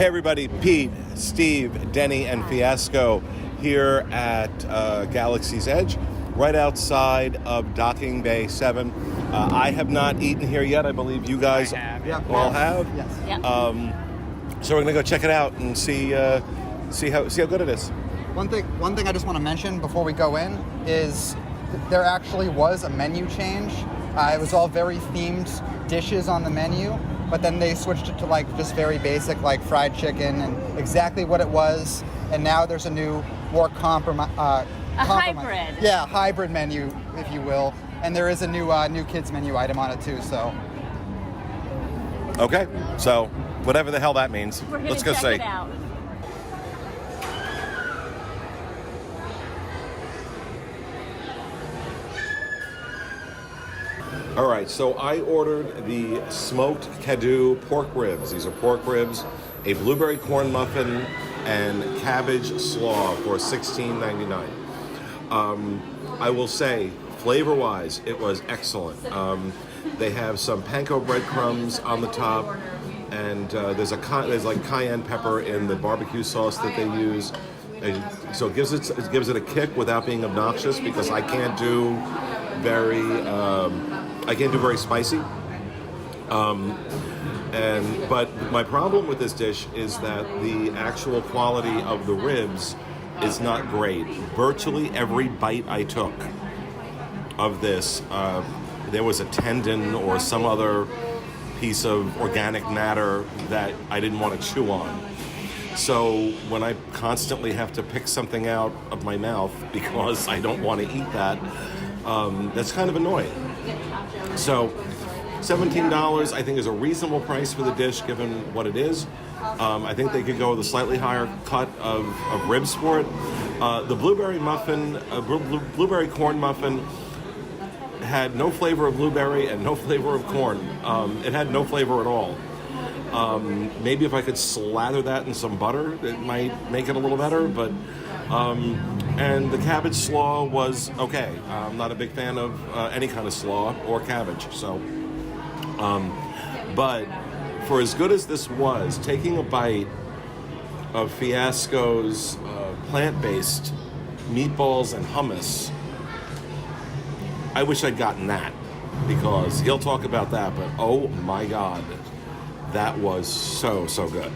Hey everybody, Pete, Steve, Deni, and Fiasco here at Galaxy's Edge, right outside of Docking Bay 7. I have not eaten here yet. I believe you guys all have. Yes. Yep. So we're gonna go check it out and see how good it is. One thing I just want to mention before we go in is there actually was a menu change. It was all very themed dishes on the menu, but then they switched it to like just very basic like fried chicken and exactly what it was. And now there's a new, more hybrid. Yeah, hybrid menu, if you will. And there is a new kids menu item on it too. So. Okay, so whatever the hell that means, We're let's go see. It out. All right, so I ordered the smoked Caddo pork ribs. These are pork ribs, a blueberry corn muffin, and cabbage slaw for $16.99. I will say, flavor-wise, it was excellent. They have some panko breadcrumbs on the top, and there's like cayenne pepper in the barbecue sauce that they use. So it gives it a kick without being obnoxious, because I can't do very spicy. But my problem with this dish is that the actual quality of the ribs is not great. Virtually every bite I took of this, there was a tendon or some other piece of organic matter that I didn't want to chew on. So when I constantly have to pick something out of my mouth because I don't want to eat that, that's kind of annoying. So $17 I think is a reasonable price for the dish given what it is. I think they could go with a slightly higher cut of ribs for it. The blueberry muffin, blueberry corn muffin, had no flavor of blueberry and no flavor of corn. It had no flavor at all. Maybe if I could slather that in some butter, it might make it a little better, but and the cabbage slaw was okay. I'm not a big fan of any kind of slaw or cabbage, so but for as good as this was, taking a bite of Fiasco's plant-based meatballs and hummus, I wish I'd gotten that, because he'll talk about that, but oh my God, that was so good.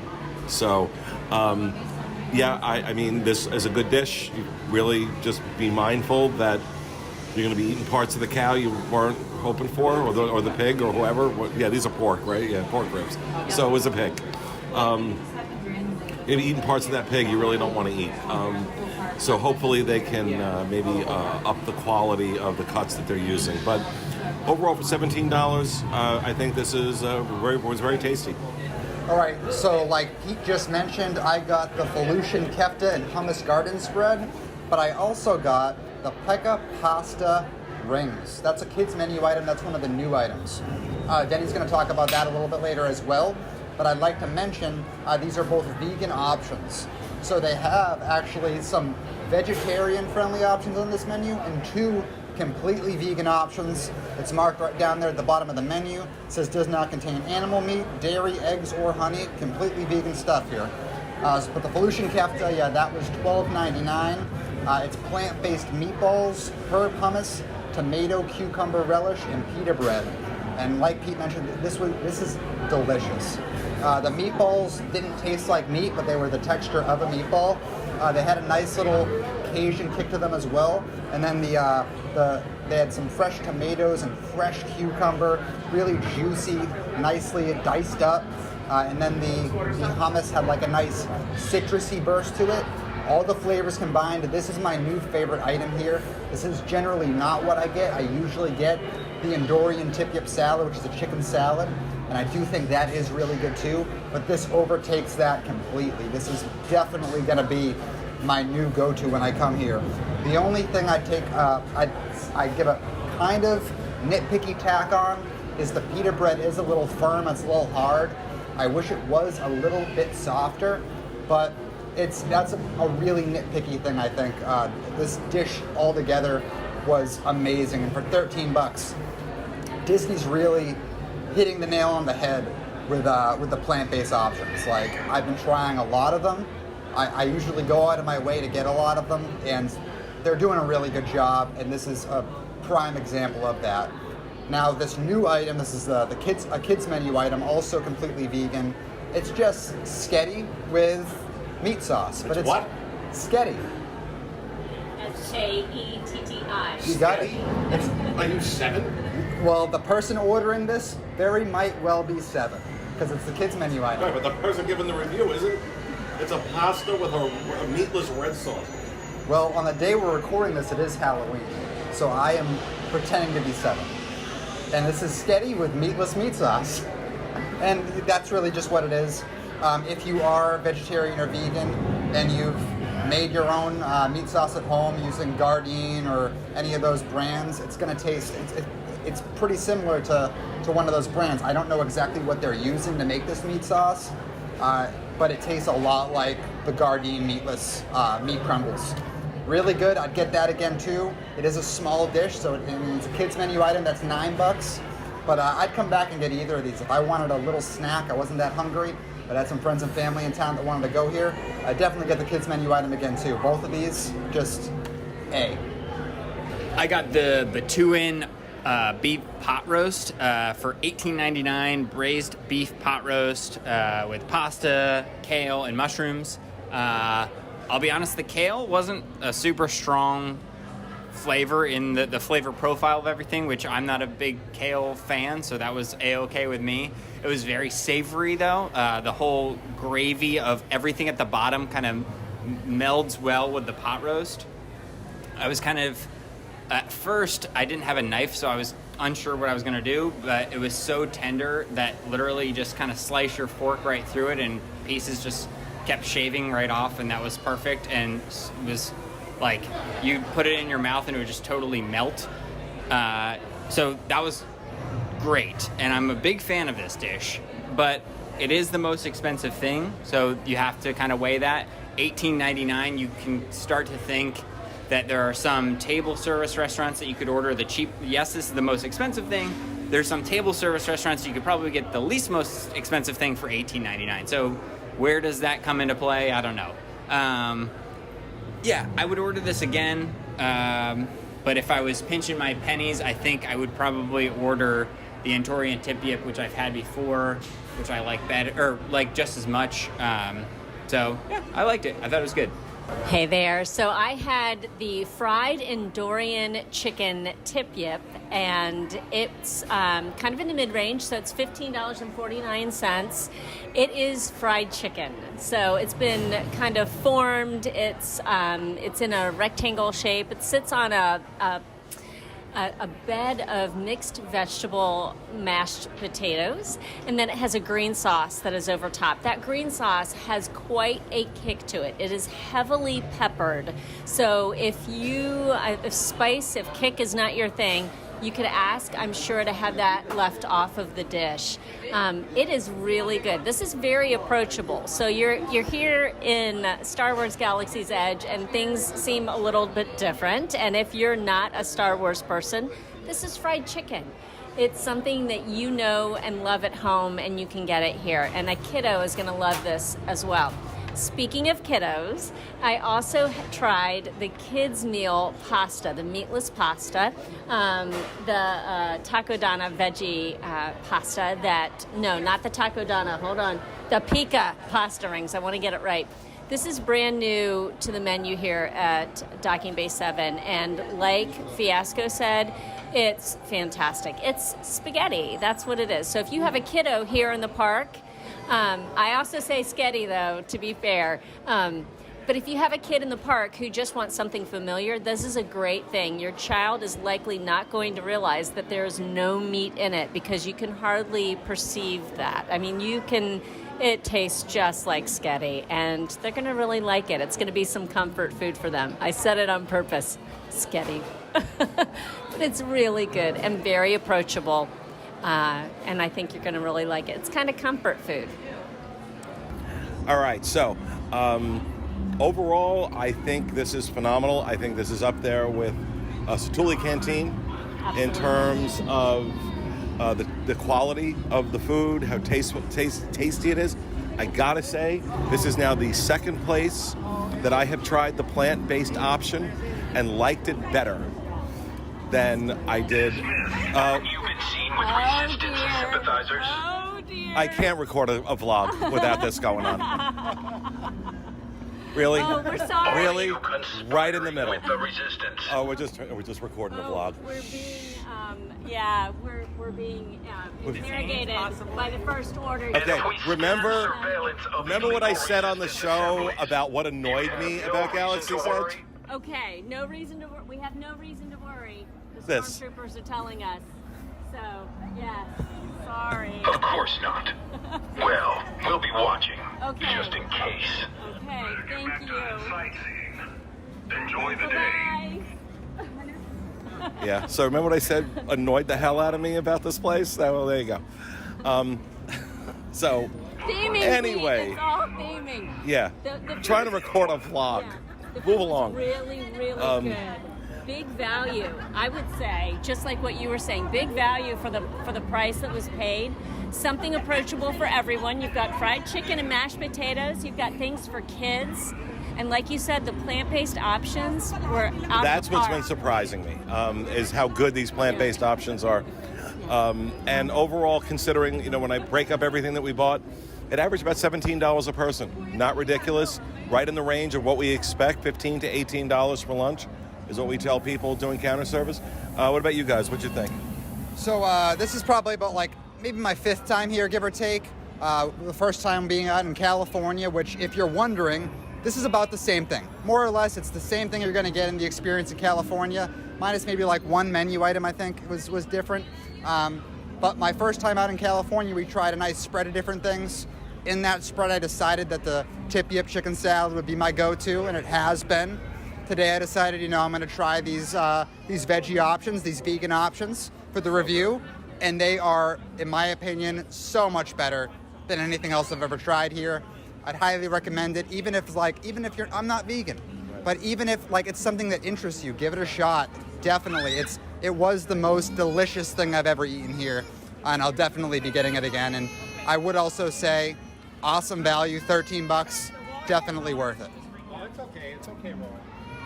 So, I mean, this is a good dish. You really just be mindful that you're going to be eating parts of the cow you weren't hoping for, or the pig, or whoever. Yeah, these are pork, right? Yeah, pork ribs. So it was a pig. Maybe eating parts of that pig you really don't want to eat. So hopefully they can maybe up the quality of the cuts that they're using. But overall, for $17, I think this is was very tasty. All right, so like Pete just mentioned, I got the Felucian kefta and hummus garden spread, but I also got the peka pasta rings. That's a kids menu item. That's one of the new items. Denny's going to talk about that a little bit later as well, but I'd like to mention these are both vegan options. So they have actually some vegetarian-friendly options on this menu and two completely vegan options. It's marked right down there at the bottom of the menu. It says does not contain animal meat, dairy, eggs, or honey. Completely vegan stuff here. But the Felucian kefta, yeah, that was $12.99. It's plant-based meatballs, herb hummus, tomato, cucumber relish, and pita bread. And like Pete mentioned, this is delicious. The meatballs didn't taste like meat, but they were the texture of a meatball. They had a nice little Cajun kick to them as well. And then they had some fresh tomatoes and fresh cucumber, really juicy, nicely diced up. And then the hummus had like a nice citrusy burst to it. All the flavors combined. This is my new favorite item here. This is generally not what I get. I usually get the Andorian tip-yip salad, which is a chicken salad. And I do think that is really good too. But this overtakes that completely. This is definitely going to be my new go-to when I come here. The only thing I give a kind of nitpicky tack on is the pita bread is a little firm. It's a little hard. I wish it was a little bit softer, but that's a really nitpicky thing, I think. This dish altogether was amazing, and for $13, Disney's really hitting the nail on the head with the plant-based options. Like, I've been trying a lot of them. I usually go out of my way to get a lot of them, and they're doing a really good job, and this is a prime example of that. Now, this new item, this is a kids menu item, also completely vegan. It's just sketty with meat sauce. But it's what? Sketty. Shetti. You got it. It's, Are you 7? well, the person ordering this very might well be 7, because it's the kids menu item. Right, but the person giving the review isn't. It's a pasta with a meatless red sauce. Well, on the day we're recording this, it is Halloween, so I am pretending to be 7. And this is sketty with meatless meat sauce. And that's really just what it is. If you are vegetarian or vegan and you've made your own meat sauce at home using Gardein or any of those brands, it's going to taste, it's pretty similar to one of those brands. I don't know exactly what they're using to make this meat sauce, but it tastes a lot like the Gardein meatless meat crumbles. Really good. I'd get that again too. It is a small dish, so it's a kids menu item. That's $9. But I'd come back and get either of these. If I wanted a little snack, I wasn't that hungry, but I had some friends and family in town that wanted to go here, I'd definitely get the kids menu item again too. Both of these, just A. I got the Batuin beef pot roast for $18.99, braised beef pot roast with pasta, kale, and mushrooms. I'll be honest, the kale wasn't a super strong flavor in the flavor profile of everything, which I'm not a big kale fan, so that was A-okay with me. It was very savory, though. The whole gravy of everything at the bottom kind of melds well with the pot roast. I was kind of, at first, I didn't have a knife, so I was unsure what I was going to do, but it was so tender that literally you just kind of slice your fork right through it, and pieces just kept shaving right off, and that was perfect. And it was like you put it in your mouth and it would just totally melt. So that was great, and I'm a big fan of this dish, but it is the most expensive thing, so you have to kind of weigh that. $18.99, you can start to think that there are some table service restaurants that you could order the cheap. Yes, this is the most expensive thing. There's some table service restaurants you could probably get the least most expensive thing for $18.99. So where does that come into play? I don't know. Yeah, I would order this again. But if I was pinching my pennies, I think I would probably order the Antorian Tip Yip, which I've had before, which I like better, or like just as much. So yeah, I liked it. I thought it was good. Hey there. So I had the fried Andorian chicken tip yip, and it's kind of in the mid-range, so it's $15.49. It is fried chicken. So it's been kind of formed. It's in a rectangle shape. It sits on a bed of mixed vegetable mashed potatoes, and then it has a green sauce that is over top. That green sauce has quite a kick to it. It is heavily peppered. So if kick is not your thing, you could ask, I'm sure, to have that left off of the dish. It is really good. This is very approachable. So you're here in Star Wars Galaxy's Edge, and things seem a little bit different. And if you're not a Star Wars person, this is fried chicken. It's something that you know and love at home, and you can get it here. And a kiddo is going to love this as well. Speaking of kiddos, I also tried the kids' meal pasta, the meatless pasta, the Takodana veggie pasta not the Takodana, hold on, the pica pasta rings. I want to get it right. This is brand new to the menu here at Docking Bay 7, and like Fiasco said, it's fantastic. It's spaghetti. That's what it is. So if you have a kiddo here in the park, I also say sketty, though, to be fair. But if you have a kid in the park who just wants something familiar, this is a great thing. Your child is likely not going to realize that there's no meat in it because you can hardly perceive that. I mean, it tastes just like sketty, and they're going to really like it. It's going to be some comfort food for them. I said it on purpose, sketty. But it's really good and very approachable. And I think you're going to really like it. It's kind of comfort food. All right, so overall, I think this is phenomenal. I think this is up there with Satuli Canteen. Absolutely. In terms of the quality of the food, how tasty it is. I gotta say, this is now the second place that I have tried the plant-based option and liked it better than I did. You've been seen with resistance sympathizers. Oh dear. I can't record a vlog without this going on. Really? Oh, we're sorry. Really? You conspiring Right in the middle. with the resistance. Oh, we're just recording a vlog. We're being interrogated by the First Order. Okay, remember Remember what I said on the show about what annoyed me about Galaxy's Edge? Okay, no reason to. We have no reason to worry. The This. stormtroopers are telling us. So yes, sorry. Of course not. Well, we'll be watching. Okay. Just in case. Okay, thank you. Sightseeing. Enjoy the day. Bye. Yeah. So remember what I said annoyed the hell out of me about this place? Well, there you go. So Theming. Anyway. It's all theming. yeah, The trying to food- record a vlog. Yeah. The food Move was along. Really, really good. Big value, I would say, just like what you were saying. Big value for the price that was paid. Something approachable for everyone. You've got fried chicken and mashed potatoes. You've got things for kids. And like you said, the plant-based options were out That's of what's par. been surprising me, is how good these plant-based options are. And overall, considering, when I break up everything that we bought, it averaged about $17 a person. Not ridiculous. Right in the range of what we expect, $15 to $18 for lunch is what we tell people doing counter service. What about you guys? What'd you think? So this is probably about maybe my 5th time here, give or take. The first time being out in California, which, if you're wondering, this is about the same thing. More or less, it's the same thing you're going to get in the experience in California, minus maybe one menu item, I think, was different. But my first time out in California, we tried a nice spread of different things. In that spread, I decided that the tip yip chicken salad would be my go-to, and it has been. Today, I decided, I'm going to try these veggie options, these vegan options for the review, and they are, in my opinion, so much better than anything else I've ever tried here. I'd highly recommend it, even if I'm not vegan, but even if it's something that interests you, give it a shot. Definitely, it was the most delicious thing I've ever eaten here, and I'll definitely be getting it again. And I would also say, awesome value, $13, definitely worth it. It's okay, Roy.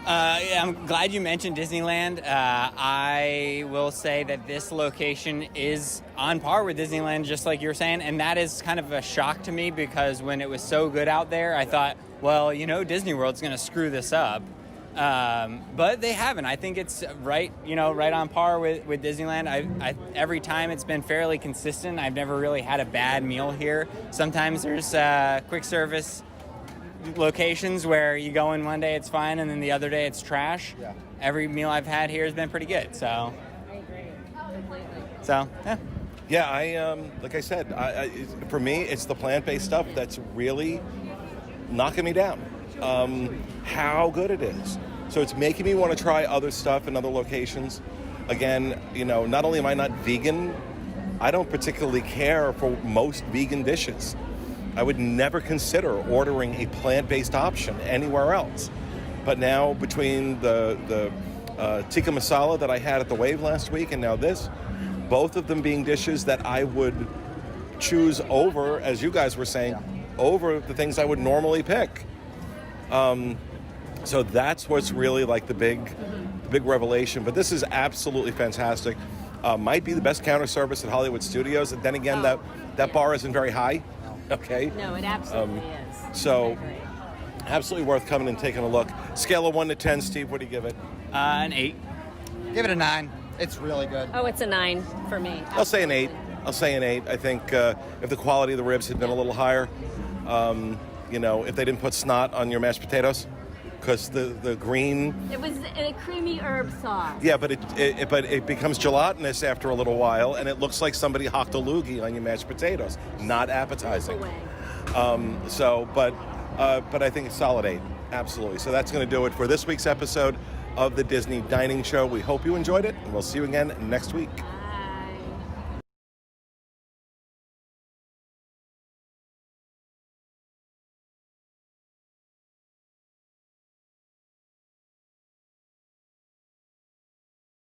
Yeah, I'm glad you mentioned Disneyland. I will say that this location is on par with Disneyland, just like you were saying, and that is kind of a shock to me because when it was so good out there, I thought, well, Disney World's going to screw this up. But they haven't. I think it's right on par with Disneyland. I every time it's been fairly consistent. I've never really had a bad meal here. Sometimes there's quick service locations where you go in one day it's fine and then the other day it's trash. Yeah. Every meal I've had here has been pretty good. So I agree completely. yeah. Yeah, I like I said, for me, it's the plant-based stuff that's really knocking me down. How good it is. So it's making me want to try other stuff in other locations. Again, not only am I not vegan, I don't particularly care for most vegan dishes. I would never consider ordering a plant-based option anywhere else. But now, between the tikka masala that I had at the Wave last week and now this, both of them being dishes that I would choose over, as you guys were saying, over the things I would normally pick. So that's what's really the big revelation. But this is absolutely fantastic. Might be the best counter service at Hollywood Studios. And then again, that bar isn't very high. Okay. No, it absolutely is. So I agree. absolutely worth coming and taking a look. Scale of 1 to 10, Steve, what do you give it? An 8. Give it a 9. It's really good. Oh, it's a 9 for me. I'll say an 8. I think if the quality of the ribs had been a little higher, if they didn't put snot on your mashed potatoes, because the green. It was a creamy herb sauce. Yeah, but it becomes gelatinous after a little while, and it looks like somebody hocked a loogie on your mashed potatoes. Not appetizing. Away. But I think it's solid 8. Absolutely. So that's going to do it for this week's episode of the Disney Dining Show. We hope you enjoyed it, and we'll see you again next week.